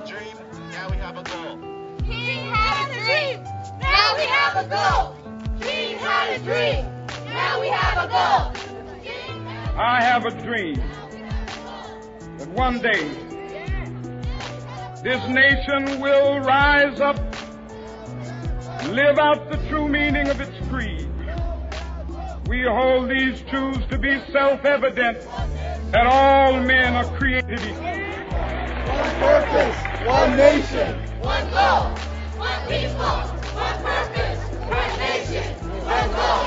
a dream, now we have a goal. King had a dream, now we have a goal. King had a dream, now we have a goal. I have a dream that one day this nation will rise up, live out the true meaning of its creed. We hold these truths to be self-evident, that all men are created equal. One purpose, one nation, one goal, one people, one purpose, one nation, one goal.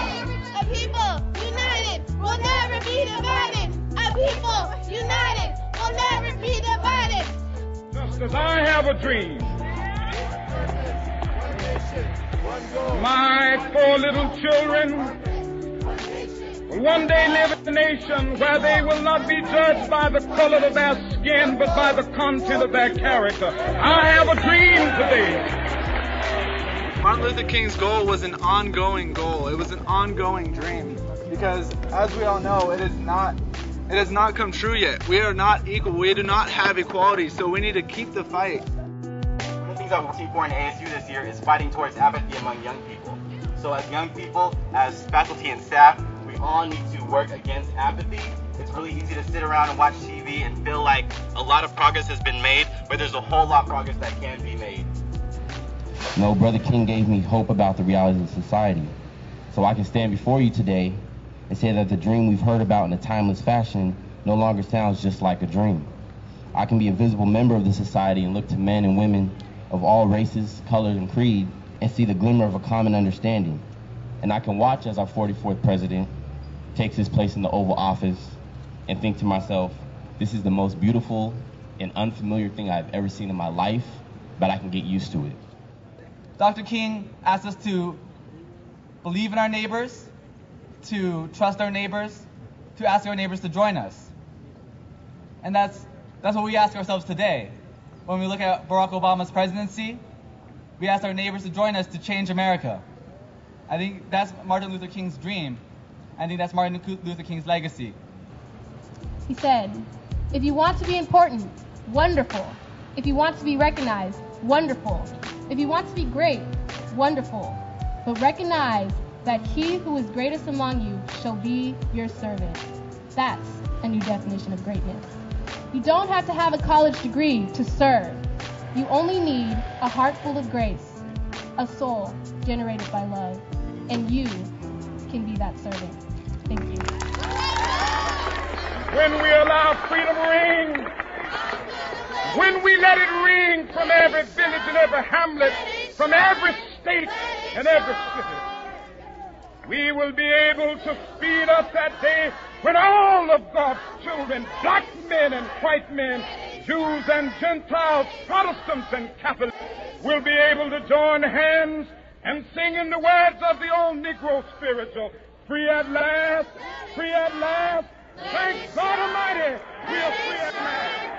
A people united will never be divided. A people united will never be divided. Just as I have a dream, my 4 little children will one day live in a nation where they will not be judged by the color of their skin, but by the content of their character. I have a dream today. Martin Luther King's goal was an ongoing goal. It was an ongoing dream. Because as we all know, it has not come true yet. We are not equal. We do not have equality, so we need to keep the fight. One of the things that we'll see for in ASU this year is fighting towards apathy among young people. So as young people, as faculty and staff, we all need to work against apathy. It's really easy to sit around and watch TV and feel like a lot of progress has been made, but there's a whole lot of progress that can be made. No, Brother King gave me hope about the realities of society. So I can stand before you today and say that the dream we've heard about in a timeless fashion no longer sounds just like a dream. I can be a visible member of the society and look to men and women of all races, colors, and creed and see the glimmer of a common understanding. And I can watch as our 44th president takes his place in the Oval Office and think to myself, this is the most beautiful and unfamiliar thing I've ever seen in my life, but I can get used to it. Dr. King asked us to believe in our neighbors, to trust our neighbors, to ask our neighbors to join us. And that's what we ask ourselves today. When we look at Barack Obama's presidency, we ask our neighbors to join us to change America. I think that's Martin Luther King's dream. I think that's Martin Luther King's legacy. He said, if you want to be important, wonderful. If you want to be recognized, wonderful. If you want to be great, wonderful. But recognize that he who is greatest among you shall be your servant. That's a new definition of greatness. You don't have to have a college degree to serve. You only need a heart full of grace, a soul generated by love, and you can be that servant. Thank you. When we allow freedom ring, when we let it ring from every village and every hamlet, from every state and every city, we will be able to speed up that day when all of God's children, black men and white men, Jews and Gentiles, Protestants and Catholics, will be able to join hands and sing in the words of the old Negro spiritual, free at last, thank God Almighty, we are free at last.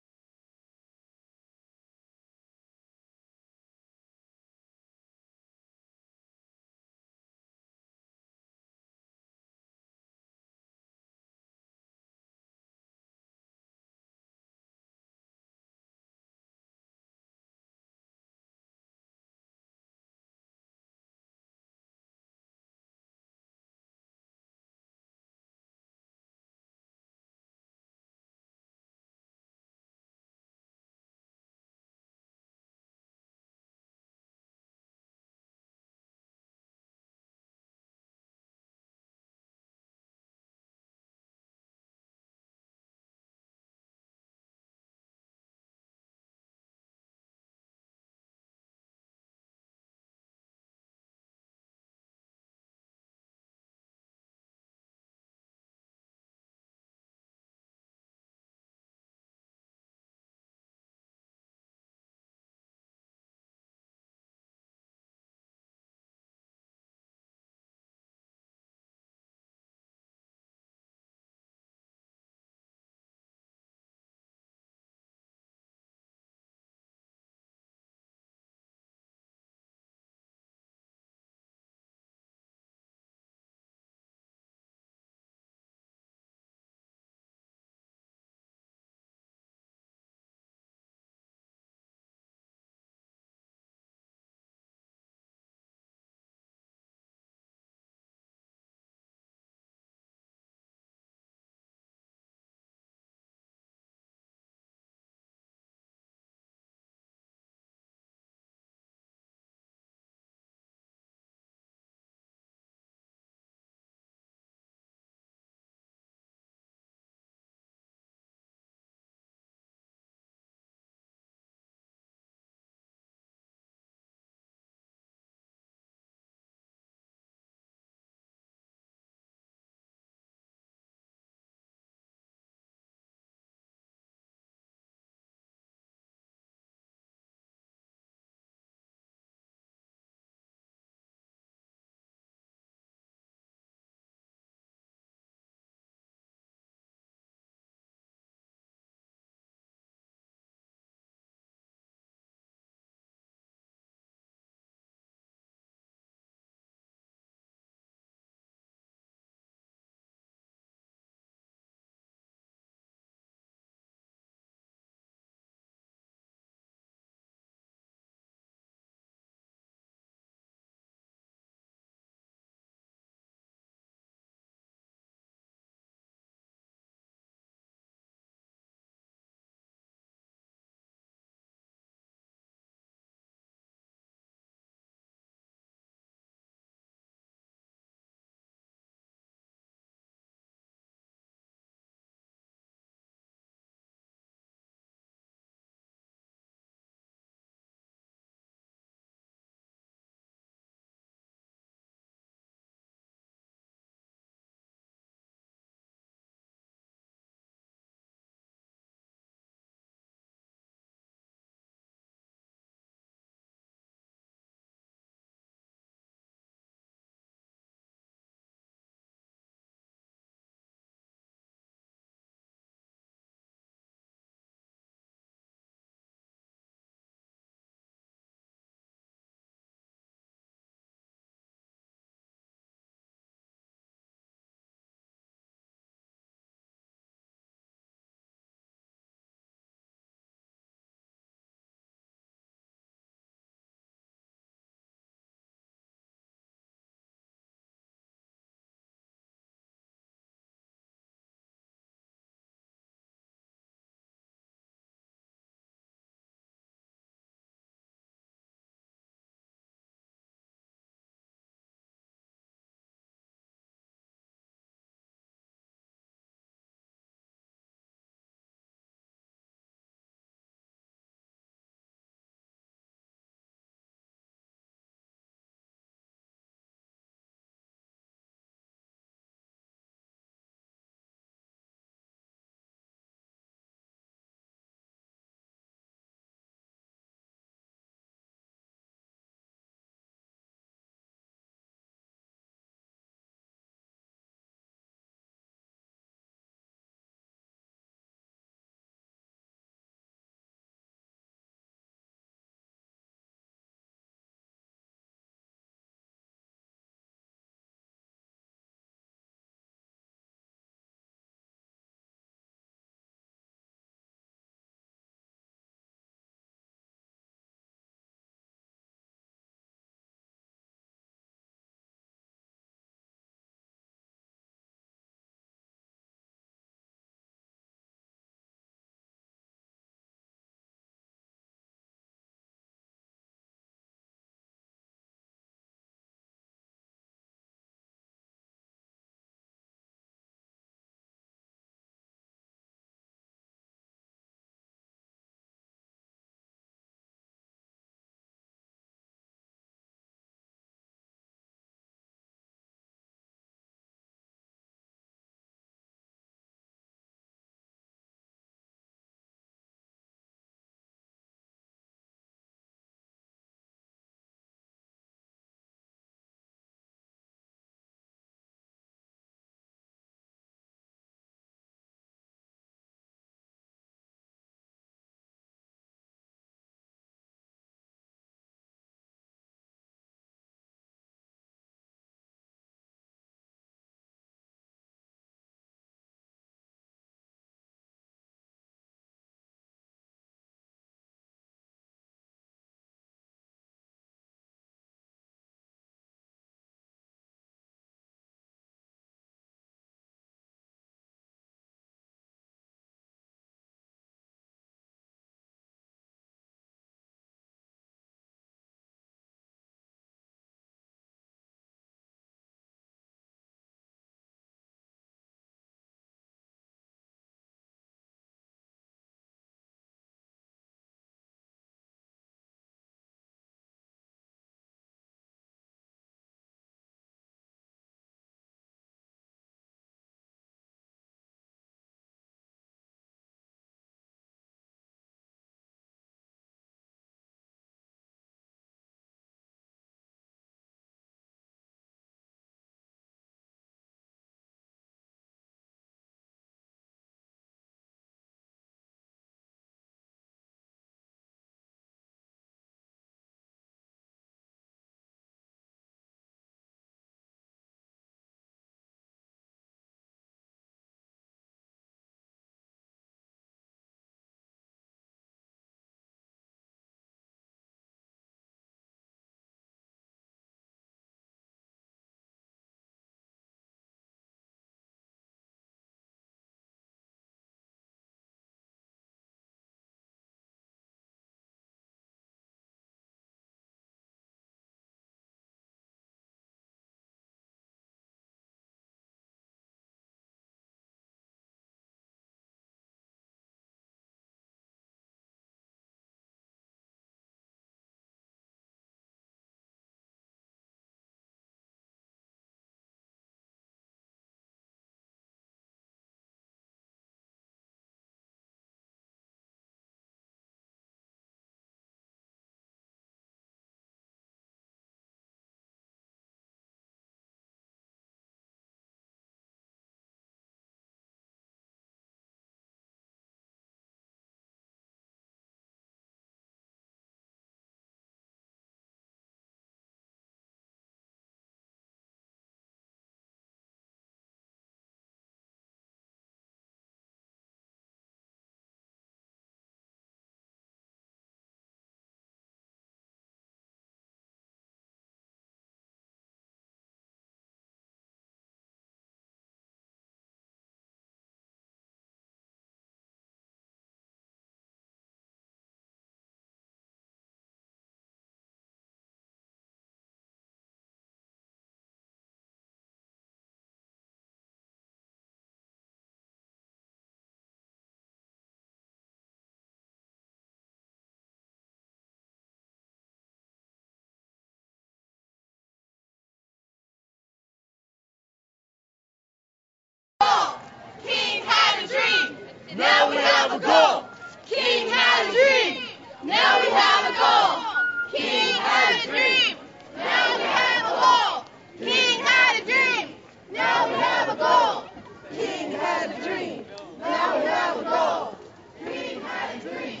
Now we have a goal. King had a dream. Now we have a goal. King had a dream. Now we have a goal. King had a dream. Now we have a goal. King had a dream.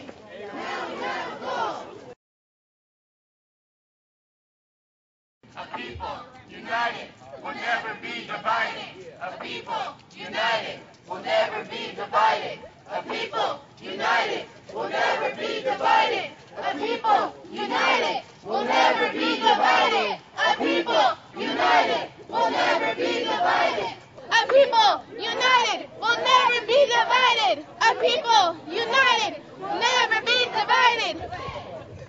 Now we have a goal. A people united will never be divided. A people united will never be divided. A people united will never be divided. A people united will never be divided. A people united will never be divided. A people united will never be divided. A people united will never be divided.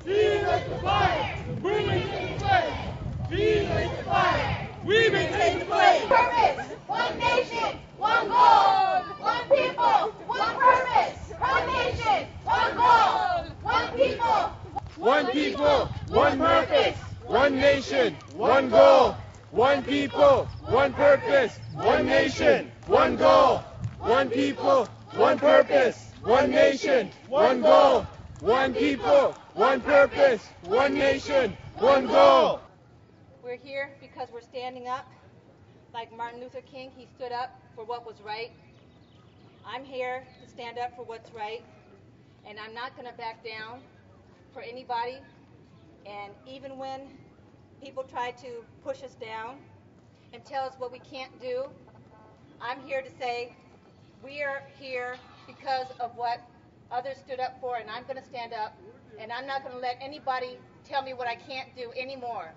Jesus the fire, we maintain the flame. Jesus the fire, we maintain the flame. Purpose, one nation, one goal. One people, one purpose. One nation, one goal. One people. One people, one purpose. One nation, one goal. One people, one purpose. One nation, one goal. One people, one purpose. One nation, one goal. One people, one purpose. One nation, one goal. We're here because we're standing up. Like Martin Luther King, he stood up for what was right. I'm here to stand up for what's right, and I'm not going to back down for anybody. And even when people try to push us down and tell us what we can't do, I'm here to say we are here because of what others stood up for, and I'm going to stand up, and I'm not going to let anybody tell me what I can't do anymore.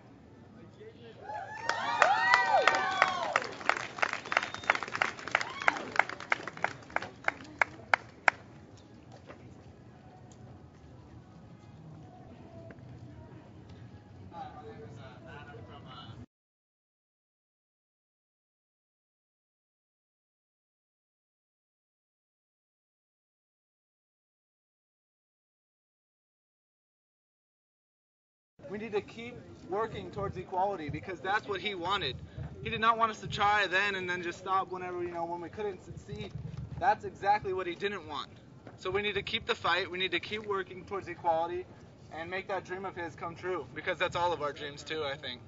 We need to keep working towards equality because that's what he wanted. He did not want us to try then and then just stop whenever, when we couldn't succeed. That's exactly what he didn't want. So we need to keep the fight. We need to keep working towards equality and make that dream of his come true because that's all of our dreams too, I think.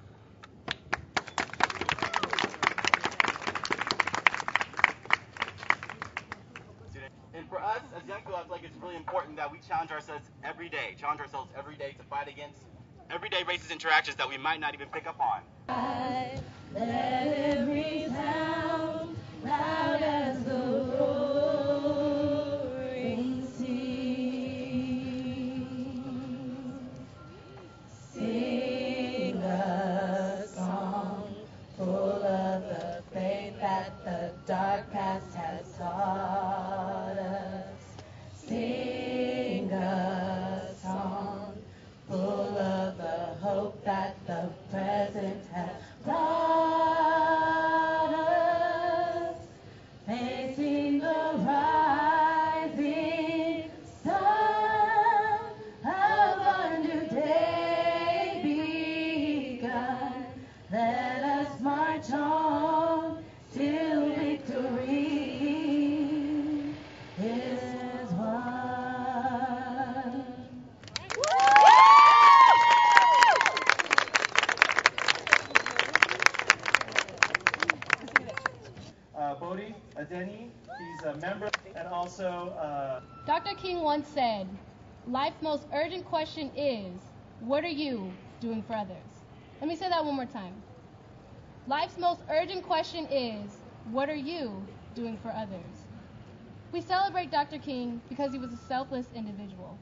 And for us as young people, I feel like it's really important that we challenge ourselves every day to fight against everyday racist interactions that we might not even pick up on. Let every sound loud as the roaring sea. Sing a song full of the faith that the dark past has taught us. Sing a song full of the hope that the present has brought us, facing the rising sun of a new day begun. Let us march on till victory is won. Bodhi Adeni, he's a member and also Dr. King once said, life's most urgent question is, what are you doing for others? Let me say that one more time. Life's most urgent question is, what are you doing for others? We celebrate Dr. King because he was a selfless individual.